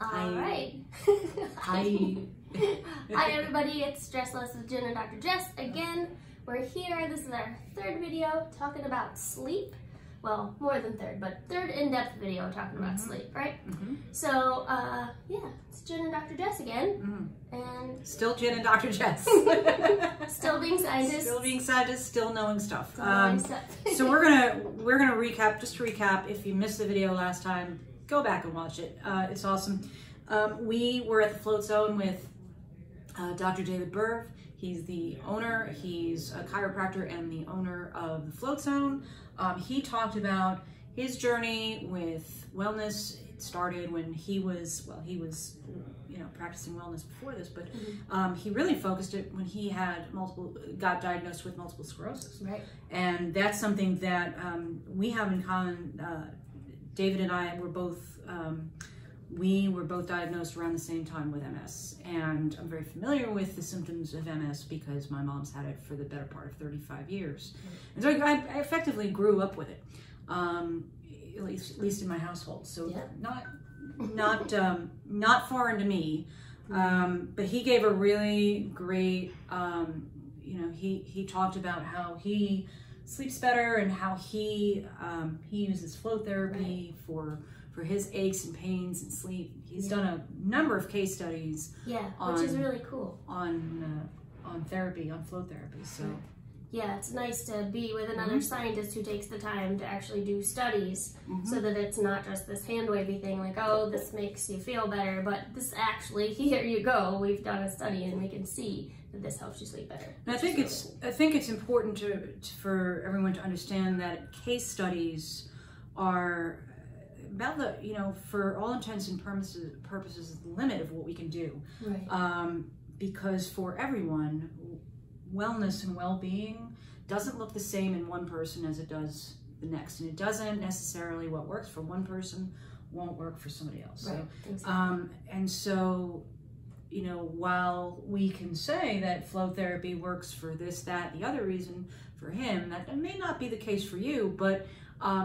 All right. Hi. Hi everybody, it's Jess with Jen and Dr. Jess. Again, we're here. This is our third video talking about sleep. Well, more than third, but third in-depth video talking about sleep, right? So, yeah, it's Jen and Dr. Jess again. And still Jen and Dr. Jess. still being scientists. Still being scientists, still knowing stuff. So we're gonna recap, just to recap, if you missed the video last time, go back and watch it. It's awesome. We were at the Float Zone with Dr. David Berv. He's the owner, he's a chiropractor and the owner of the Float Zone. He talked about his journey with wellness. It started when he was practicing wellness before this, but he really focused it when he had got diagnosed with multiple sclerosis. Right. And that's something that we have in common. David and I were both, we were both diagnosed around the same time with MS, and I'm very familiar with the symptoms of MS because my mom's had it for the better part of 35 years. And so I effectively grew up with it, at least in my household. So not foreign to me. But he gave a really great, he talked about how he sleeps better and how he uses flow therapy for his aches and pains and sleep. He's done a number of case studies. Which is really cool. On therapy, on flow therapy. So yeah, it's nice to be with another scientist who takes the time to actually do studies so that it's not just this hand-wavy thing like, oh, this makes you feel better, but this actually, here you go, we've done a study and we can see that this helps you sleep better. And I think it's important for everyone to understand that case studies are about the, for all intents and purposes, the limit of what we can do. Right. Because for everyone, wellness and well-being doesn't look the same in one person as it does the next, and it doesn't necessarily what works for one person won't work for somebody else. Right. So, and so, while we can say that flow therapy works for this, that, the other reason for him, that may not be the case for you, but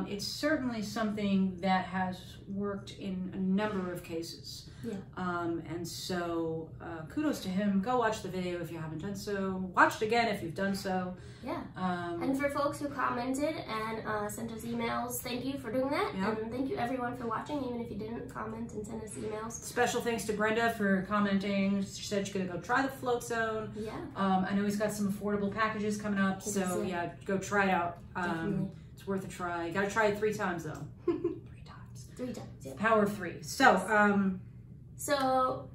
it's certainly something that has worked in a number of cases. Yeah. And so kudos to him. Go watch the video if you haven't done so. Watch it again if you've done so. Yeah. And for folks who commented and sent us emails, thank you for doing that. Yep. And thank you everyone for watching, even if you didn't comment and send us emails. Special thanks to Brenda for commenting. She said she's going to go try the Float Zone. Yeah. I know he's got some affordable packages coming up, so yeah, go try it out. Definitely. It's worth a try. You got to try it 3 times though. 3 times. 3 times. Yeah. Power of 3. So, So,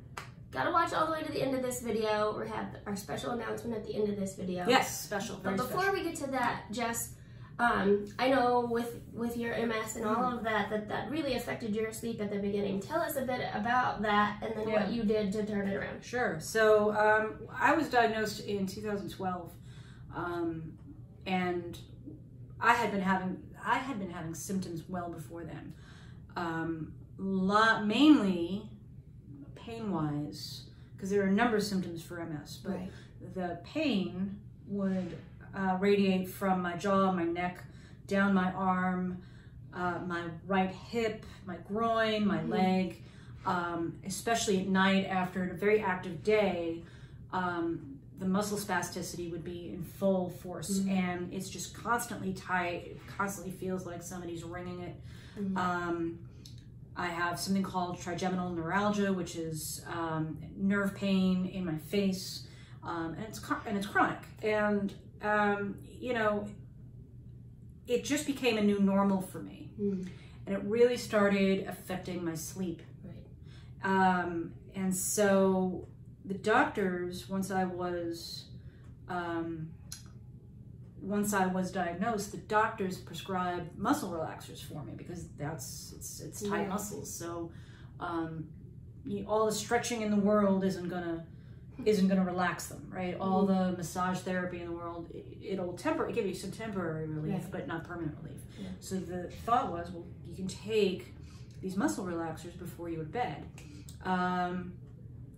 gotta watch all the way to the end of this video. We have our special announcement at the end of this video. Yes, special. But before we get to that, Jess, I know with your MS and all of that really affected your sleep at the beginning. Tell us a bit about that and then what you did to turn it around. Sure. So, I was diagnosed in 2012, and I had been having symptoms well before then, mainly pain-wise, because there are a number of symptoms for MS, but the pain would radiate from my jaw, my neck, down my arm, my right hip, my groin, my leg, especially at night after a very active day. The muscle spasticity would be in full force, and it's just constantly tight. It constantly feels like somebody's wringing it. I have something called trigeminal neuralgia, which is nerve pain in my face, and it's chronic. And it just became a new normal for me, and it really started affecting my sleep. Right. And so the doctors, once I was diagnosed, the doctors prescribed muscle relaxers for me because it's tight muscles. So all the stretching in the world isn't gonna relax them, right? All the massage therapy in the world, it'll give you some temporary relief, but not permanent relief. Yeah. So the thought was, well, you can take these muscle relaxers before you go to bed.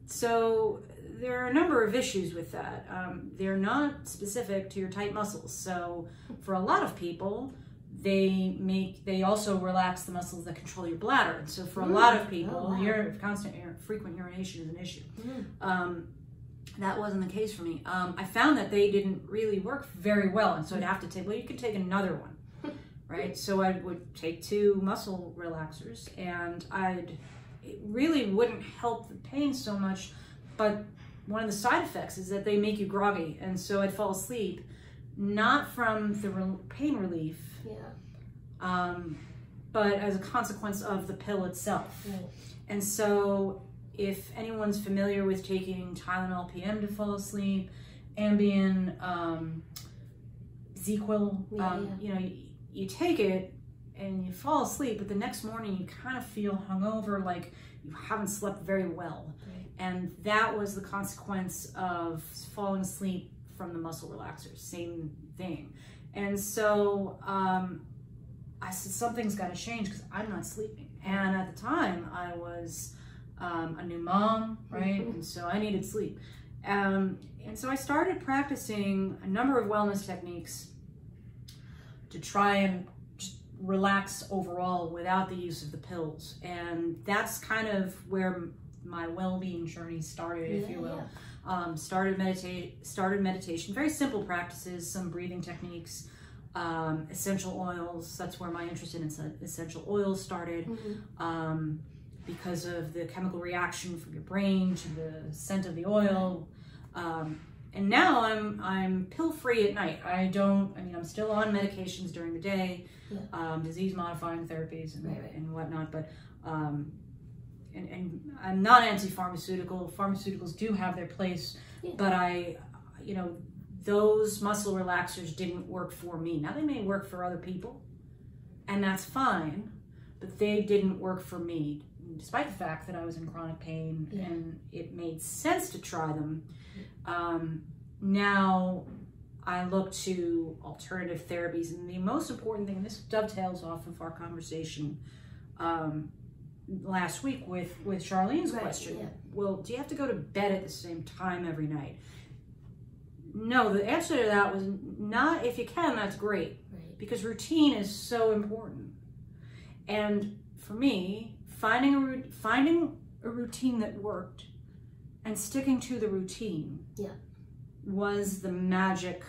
So there are a number of issues with that. They're not specific to your tight muscles. So for a lot of people, they also relax the muscles that control your bladder. And so for a lot of people, frequent urination is an issue. That wasn't the case for me. I found that they didn't really work very well, and so I'd have to take, well, you could take another one, right? So I would take 2 muscle relaxers, and it really wouldn't help the pain so much, but one of the side effects is that they make you groggy, and so I'd fall asleep, not from the pain relief, but as a consequence of the pill itself. And so if anyone's familiar with taking Tylenol PM to fall asleep, Ambien, ZzzQuil, you know, you take it and you fall asleep, but the next morning you kind of feel hungover, like you haven't slept very well. And that was the consequence of falling asleep from the muscle relaxers, same thing. And so I said, something's got to change because I'm not sleeping. And at the time I was a new mom, right? And so I needed sleep. And so I started practicing a number of wellness techniques to try and just relax overall without the use of the pills. And that's kind of where my well-being journey started, if you will. Started meditation, very simple practices, some breathing techniques, essential oils. That's where my interest in essential oils started. Because of the chemical reaction from your brain to the scent of the oil. And now I'm pill-free at night. I'm still on medications during the day, disease-modifying therapies and whatnot, but and I'm not anti-pharmaceutical. Pharmaceuticals do have their place, but those muscle relaxers didn't work for me. Now they may work for other people, and that's fine, but they didn't work for me, despite the fact that I was in chronic pain and it made sense to try them. Now I look to alternative therapies, and the most important thing, and this dovetails off of our conversation last week with Charlene's question. Well, do you have to go to bed at the same time every night? No, the answer to that was not. If you can, that's great, because routine is so important. And for me, finding a routine that worked and sticking to the routine was the magic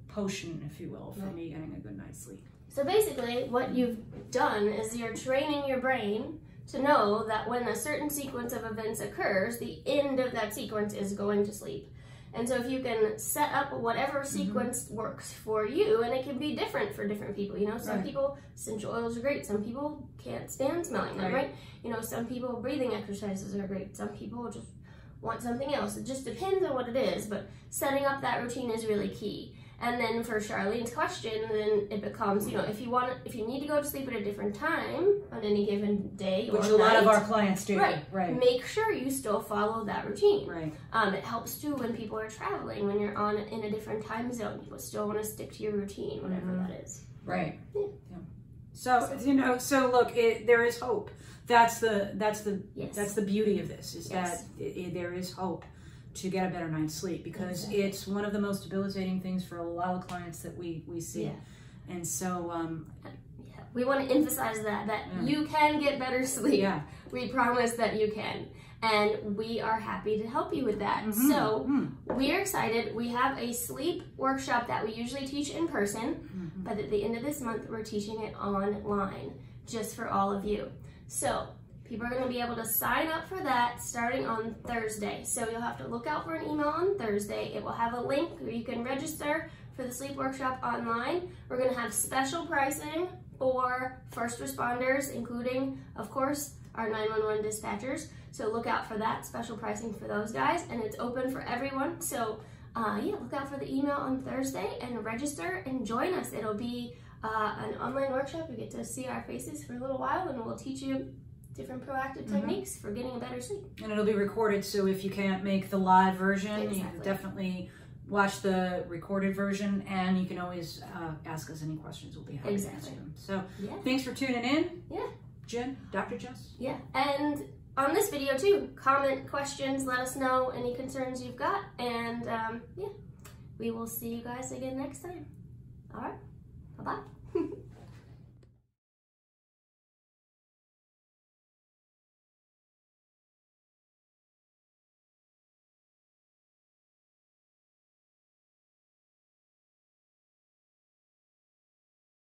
potion, if you will, for me getting a good night's sleep. So basically what you've done is you're training your brain to know that when a certain sequence of events occurs, the end of that sequence is going to sleep. And so if you can set up whatever sequence works for you, and it can be different for different people. You know, some people, essential oils are great. Some people can't stand smelling them, right? You know, some people, breathing exercises are great. Some people just want something else. It just depends on what it is, but setting up that routine is really key. And then for Charlene's question, then it becomes, you know, if you need to go to sleep at a different time on any given day or night, a lot of our clients do, make sure you still follow that routine. It helps too when people are traveling, when you're in a different time zone. You still want to stick to your routine, whatever that is. So you know, so look, there is hope. That's the beauty of this, is that there is hope to get a better night's sleep, because it's one of the most debilitating things for a lot of clients that we see. And so we want to emphasize that you can get better sleep. We promise that you can, and we are happy to help you with that. So we are excited. We have a sleep workshop that we usually teach in person, but at the end of this month we're teaching it online just for all of you. So people are going to be able to sign up for that starting on Thursday. So you'll have to look out for an email on Thursday. It will have a link where you can register for the sleep workshop online. We're going to have special pricing for first responders, including, of course, our 911 dispatchers. So look out for that special pricing for those guys, and it's open for everyone. So look out for the email on Thursday and register and join us. It'll be an online workshop. You get to see our faces for a little while, and we'll teach you different proactive techniques for getting a better sleep. And it'll be recorded, so if you can't make the live version, you can definitely watch the recorded version, and you can always ask us any questions. We'll be happy to answer them. So thanks for tuning in. Jen, Dr. Jess. And on this video too, comment questions, let us know any concerns you've got, and we will see you guys again next time. All right, bye-bye.